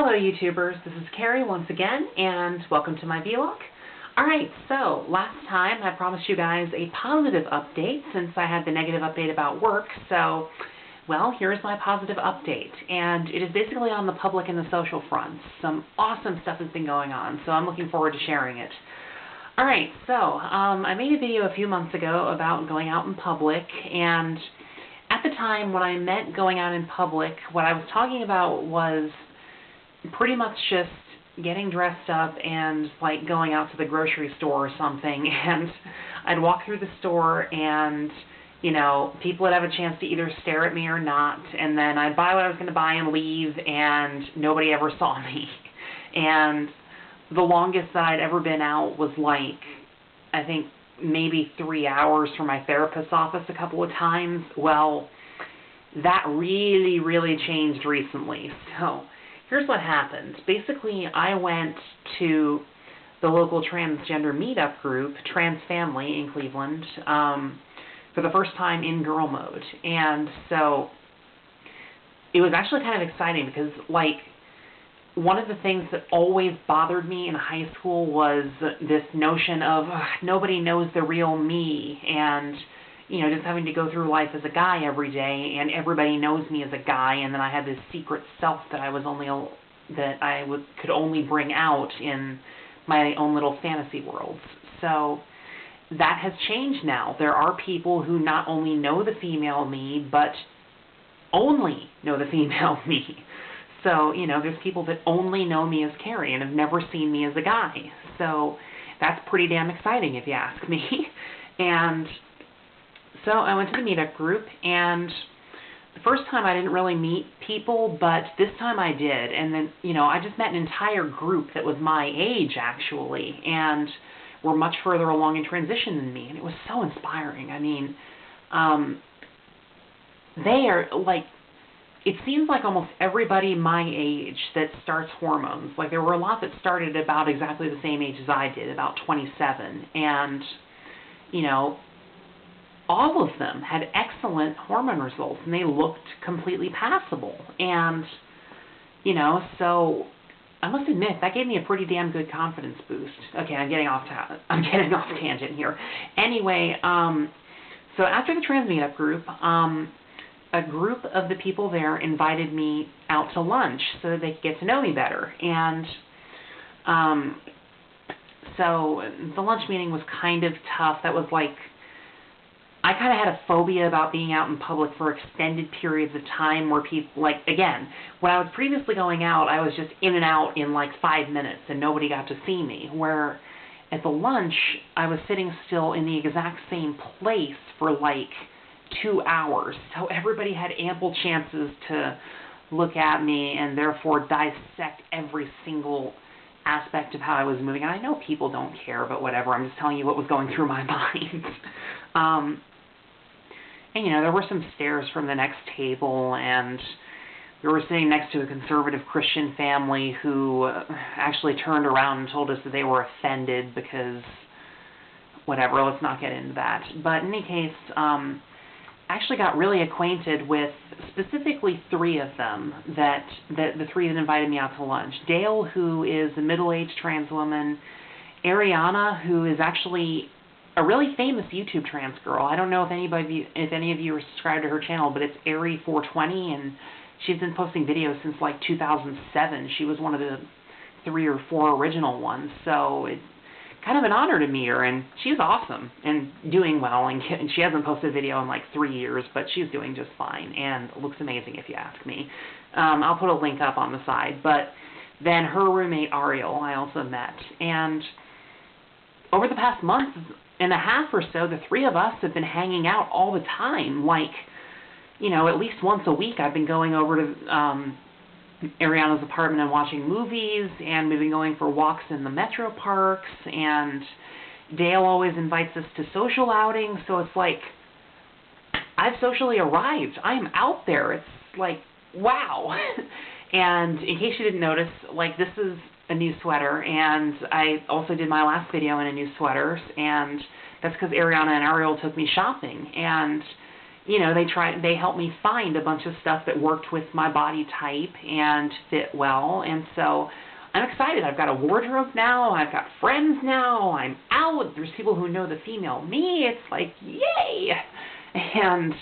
Hello YouTubers, this is Carrie once again, and welcome to my vlog. Alright, so last time I promised you guys a positive update since I had the negative update about work, so, well, here's my positive update. And it is basically on the public and the social fronts. Some awesome stuff has been going on, so I'm looking forward to sharing it. Alright, so I made a video a few months ago about going out in public, and at the time when I meant going out in public, what I was talking about was pretty much just getting dressed up and like going out to the grocery store or something, and I'd walk through the store and, you know, people would have a chance to either stare at me or not, and then I'd buy what I was going to buy and leave, and nobody ever saw me. And the longest that I'd ever been out was like, I think maybe 3 hours from my therapist's office a couple of times. Well, that really changed recently. So here's what happened. Basically, I went to the local transgender meetup group, Trans Family in Cleveland, for the first time in girl mode. And so it was actually kind of exciting because, like, one of the things that always bothered me in high school was this notion of nobody knows the real me, and, you know, just having to go through life as a guy every day, and everybody knows me as a guy, and then I had this secret self that I could only bring out in my own little fantasy worlds. So that has changed now. There are people who not only know the female me, but only know the female me. So, you know, there's people that only know me as Carrie and have never seen me as a guy. So that's pretty damn exciting if you ask me. And so I went to the meetup group, and the first time I didn't really meet people, but this time I did. And then, you know, I just met an entire group that was my age, actually, and were much further along in transition than me. And it was so inspiring. I mean, they are, like, it seems like almost everybody my age that starts hormones. Like, there were a lot that started about exactly the same age as I did, about 27. And, you know, all of them had excellent hormone results, and they looked completely passable. And, you know, so I must admit, that gave me a pretty damn good confidence boost. Okay, I'm getting off tangent here. Anyway, so after the trans meetup group, a group of the people there invited me out to lunch so that they could get to know me better. And so the lunch meeting was kind of tough. That was like, I kind of had a phobia about being out in public for extended periods of time where people, like, again, when I was previously going out, I was just in and out in like 5 minutes and nobody got to see me. Where at the lunch, I was sitting still in the exact same place for like 2 hours. So everybody had ample chances to look at me and therefore dissect every single aspect of how I was moving. And I know people don't care, but whatever. I'm just telling you what was going through my mind. And, you know, there were some stares from the next table, and we were sitting next to a conservative Christian family who actually turned around and told us that they were offended because, whatever, let's not get into that. But in any case, I actually got really acquainted with specifically 3 of them, the 3 that invited me out to lunch. Dale, who is a middle-aged trans woman. Ariana, who is actually a really famous YouTube trans girl. I don't know if any of you are subscribed to her channel, but it's Ari420, and she's been posting videos since like 2007. She was one of the 3 or 4 original ones, so it's kind of an honor to meet her, and she's awesome and doing well, and she hasn't posted a video in like 3 years, but she's doing just fine and looks amazing if you ask me. I'll put a link up on the side. But then her roommate Ariel I also met, and over the past month and a half or so, the 3 of us have been hanging out all the time. Like, you know, at least once a week I've been going over to Ariana's apartment and watching movies, and we've been going for walks in the metro parks, and Dale always invites us to social outings, so it's like, I've socially arrived. I am out there. It's like, wow. And in case you didn't notice, like, this is a new sweater, and I also did my last video in a new sweater, and that's because Ariana and Ariel took me shopping, and they helped me find a bunch of stuff that worked with my body type and fit well. And so I'm excited. I've got a wardrobe now. I've got friends now. I'm out. There's people who know the female me. It's like, yay! And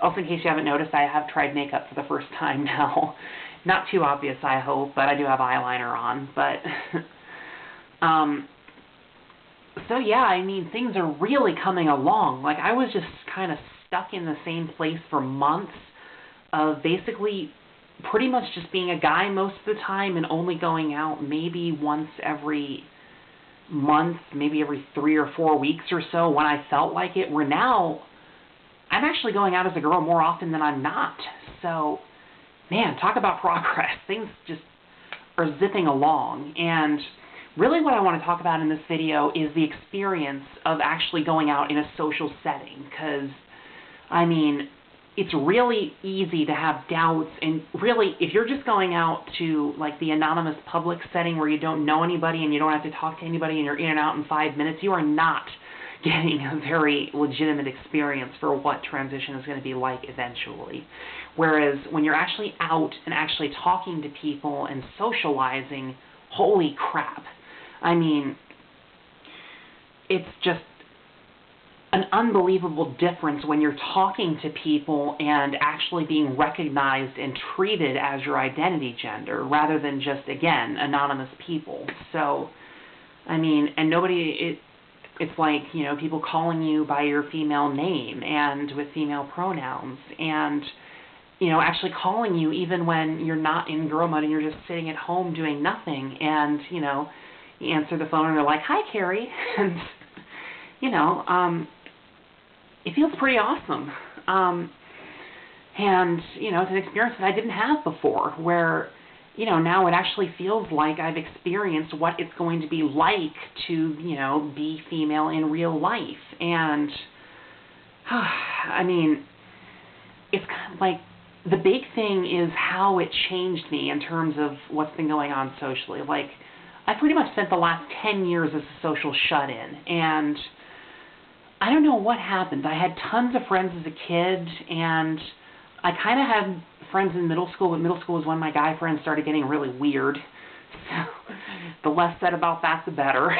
also, in case you haven't noticed, I have tried makeup for the first time now. Not too obvious, I hope, but I do have eyeliner on. But, so yeah, I mean, things are really coming along. Like, I was just kind of stuck in the same place for months of basically pretty much just being a guy most of the time and only going out maybe once every month, maybe every 3 or 4 weeks or so when I felt like it, where now I'm actually going out as a girl more often than I'm not. So, man, talk about progress. Things just are zipping along. And really what I want to talk about in this video is the experience of actually going out in a social setting. Because, I mean, it's really easy to have doubts. And really, if you're just going out to, like, the anonymous public setting where you don't know anybody and you don't have to talk to anybody and you're in and out in 5 minutes, you are not getting a very legitimate experience for what transition is going to be like eventually. Whereas when you're actually out and actually talking to people and socializing, holy crap. I mean, it's just an unbelievable difference when you're talking to people and actually being recognized and treated as your identity gender rather than just, again, anonymous people. So, I mean, and it's like, people calling you by your female name and with female pronouns and, actually calling you even when you're not in girl mode and you're just sitting at home doing nothing and, you answer the phone and they're like, "Hi, Carrie." And, it feels pretty awesome. And, it's an experience that I didn't have before where, now it actually feels like I've experienced what it's going to be like to, be female in real life. And, I mean, it's kind of like the big thing is how it changed me in terms of what's been going on socially. Like, I pretty much spent the last 10 years as a social shut-in, and I don't know what happened. I had tons of friends as a kid, and I kind of had friends in middle school, but middle school was when my guy friends started getting really weird. So the less said about that, the better.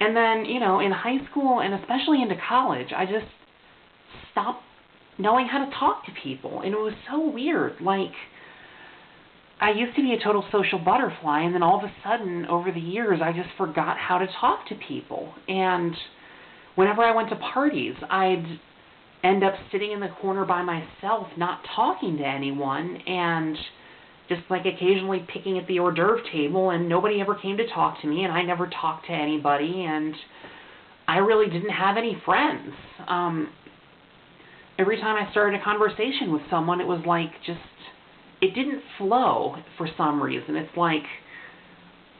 And then, in high school and especially into college, I just stopped knowing how to talk to people. And it was so weird. Like, I used to be a total social butterfly, and then all of a sudden, over the years, I just forgot how to talk to people. And whenever I went to parties, I'd end up sitting in the corner by myself, not talking to anyone, and just like occasionally picking at the hors d'oeuvre table, and nobody ever came to talk to me, and I never talked to anybody, and I really didn't have any friends. Every time I started a conversation with someone, it was like it didn't flow for some reason. It's like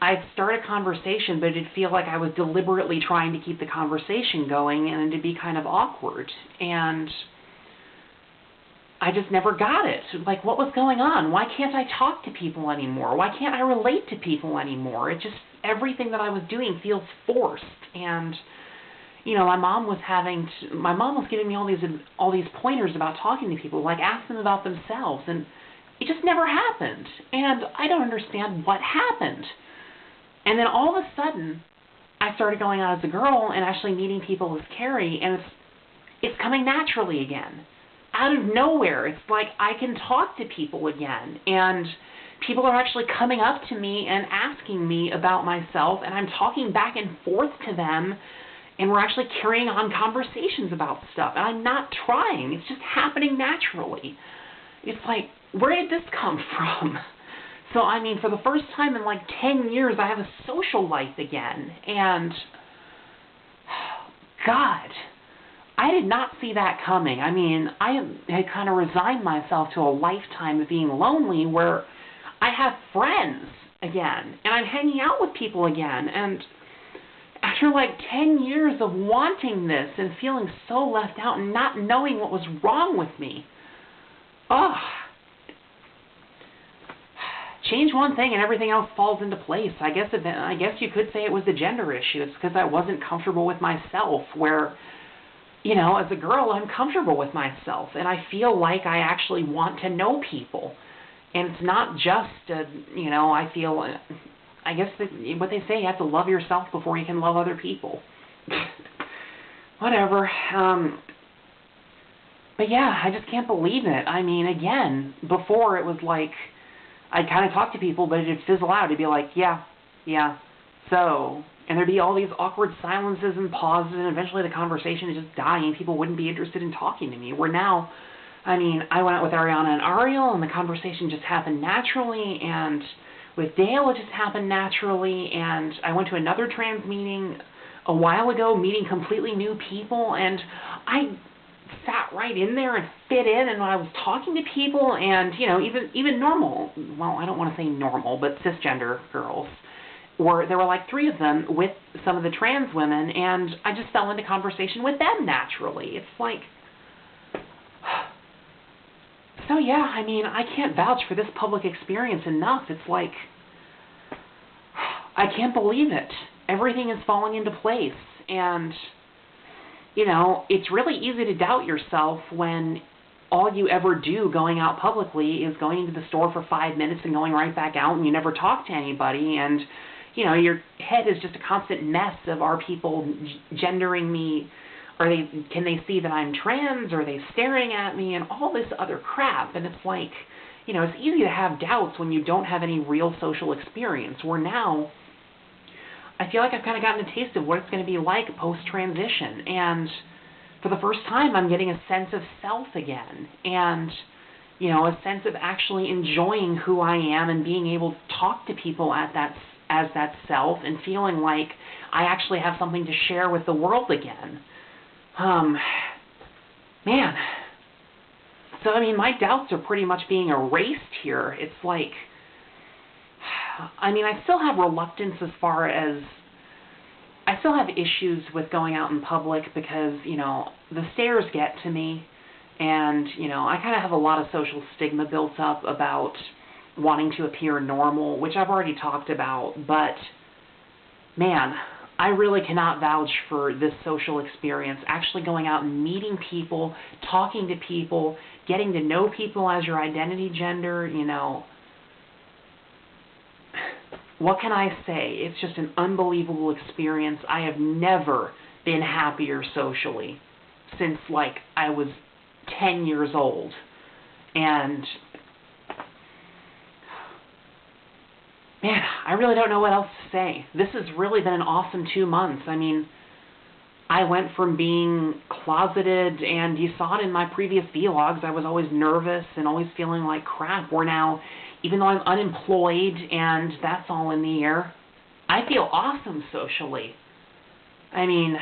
I'd start a conversation, but it'd feel like I was deliberately trying to keep the conversation going, and it'd be kind of awkward. And I just never got it. Like, what was going on? Why can't I talk to people anymore? Why can't I relate to people anymore? It just, everything that I was doing feels forced. And, my mom was giving me all these pointers about talking to people, like ask them about themselves, and it just never happened. And I don't understand what happened. And then all of a sudden, I started going out as a girl and actually meeting people as Carrie, and it's coming naturally again. Out of nowhere, it's like I can talk to people again, and people are actually coming up to me and asking me about myself, and I'm talking back and forth to them, and we're actually carrying on conversations about stuff, and I'm not trying. It's just happening naturally. It's like, where did this come from? So, I mean, for the first time in like 10 years, I have a social life again. And, God, I did not see that coming. I mean, I had kind of resigned myself to a lifetime of being lonely where I have friends again. And I'm hanging out with people again. And after like 10 years of wanting this and feeling so left out and not knowing what was wrong with me, change one thing and everything else falls into place. I guess you could say it was the gender issue. It's because I wasn't comfortable with myself, where you know, as a girl, I'm comfortable with myself, and I feel like I actually want to know people. And it's not just, you know, I feel, I guess that what they say, you have to love yourself before you can love other people. Whatever. But yeah, I just can't believe it. I mean, again, before it was like, I'd kind of talk to people, but it'd fizzle out. It'd be like, yeah, so, and there'd be all these awkward silences and pauses, and eventually the conversation would just die, and people wouldn't be interested in talking to me. Where now, I mean, I went out with Ariana and Ariel, and the conversation just happened naturally, and with Dale, it just happened naturally, and I went to another trans meeting a while ago, meeting completely new people, and I sat right in there and fit in, and when I was talking to people, and, you know, even normal, well, I don't want to say normal, but cisgender girls, there were like 3 of them with some of the trans women, and I just fell into conversation with them naturally. It's like, so yeah, I mean, I can't vouch for this public experience enough. It's like, I can't believe it. Everything is falling into place, and, you know, it's really easy to doubt yourself when all you ever do going out publicly is going to the store for 5 minutes and going right back out, and you never talk to anybody, and, you know, your head is just a constant mess of, are people gendering me? Can they see that I'm trans? Are they staring at me? And all this other crap. And it's like, you know, it's easy to have doubts when you don't have any real social experience, where now I feel like I've kind of gotten a taste of what it's going to be like post-transition. And for the first time, I'm getting a sense of self again. And, you know, a sense of actually enjoying who I am and being able to talk to people as that self, and feeling like I actually have something to share with the world again. Man. So, I mean, my doubts are pretty much being erased here. It's like, I mean, I still have reluctance as far as, I still have issues with going out in public because, you know, the stares get to me, and, you know, I kind of have a lot of social stigma built up about wanting to appear normal, which I've already talked about, but, man, I really cannot vouch for this social experience, actually going out and meeting people, talking to people, getting to know people as your identity gender, you know. What can I say? It's just an unbelievable experience. I have never been happier socially since, like, I was 10 years old. And man, I really don't know what else to say. This has really been an awesome 2 months. I mean, I went from being closeted, and you saw it in my previous vlogs, I was always nervous and always feeling like crap, where now, even though I'm unemployed and that's all in the air, I feel awesome socially. I mean,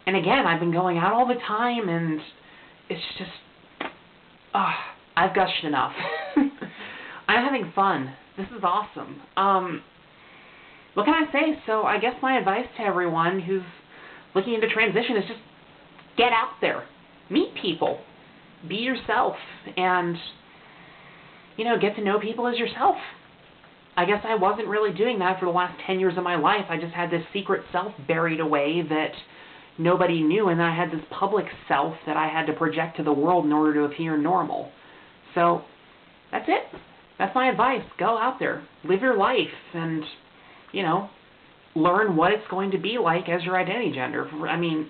and again, I've been going out all the time, and it's just, I've gushed enough. I'm having fun. This is awesome. What can I say? So I guess my advice to everyone who's looking into transition is just get out there. Meet people. Be yourself. And, you know, get to know people as yourself. I guess I wasn't really doing that for the last 10 years of my life. I just had this secret self buried away that nobody knew, and then I had this public self that I had to project to the world in order to appear normal. So that's it. That's my advice. Go out there. Live your life and, you know, learn what it's going to be like as your identity gender. I mean,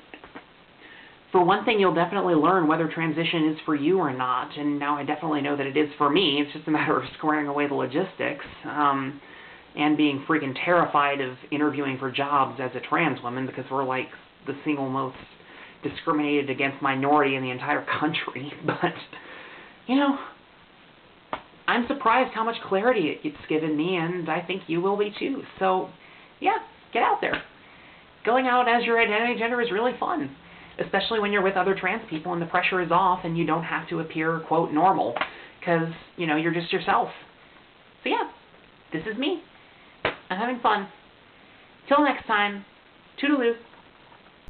for one thing, you'll definitely learn whether transition is for you or not, and now I definitely know that it is for me. It's just a matter of squaring away the logistics and being freaking terrified of interviewing for jobs as a trans woman, because we're like the single most discriminated against minority in the entire country. But, you know, I'm surprised how much clarity it's given me, and I think you will be too. So, yeah, get out there. Going out as your identity gender is really fun, especially when you're with other trans people and the pressure is off and you don't have to appear, quote, normal, because, you know, you're just yourself. So, yeah, this is me. I'm having fun. Till next time, toodaloo.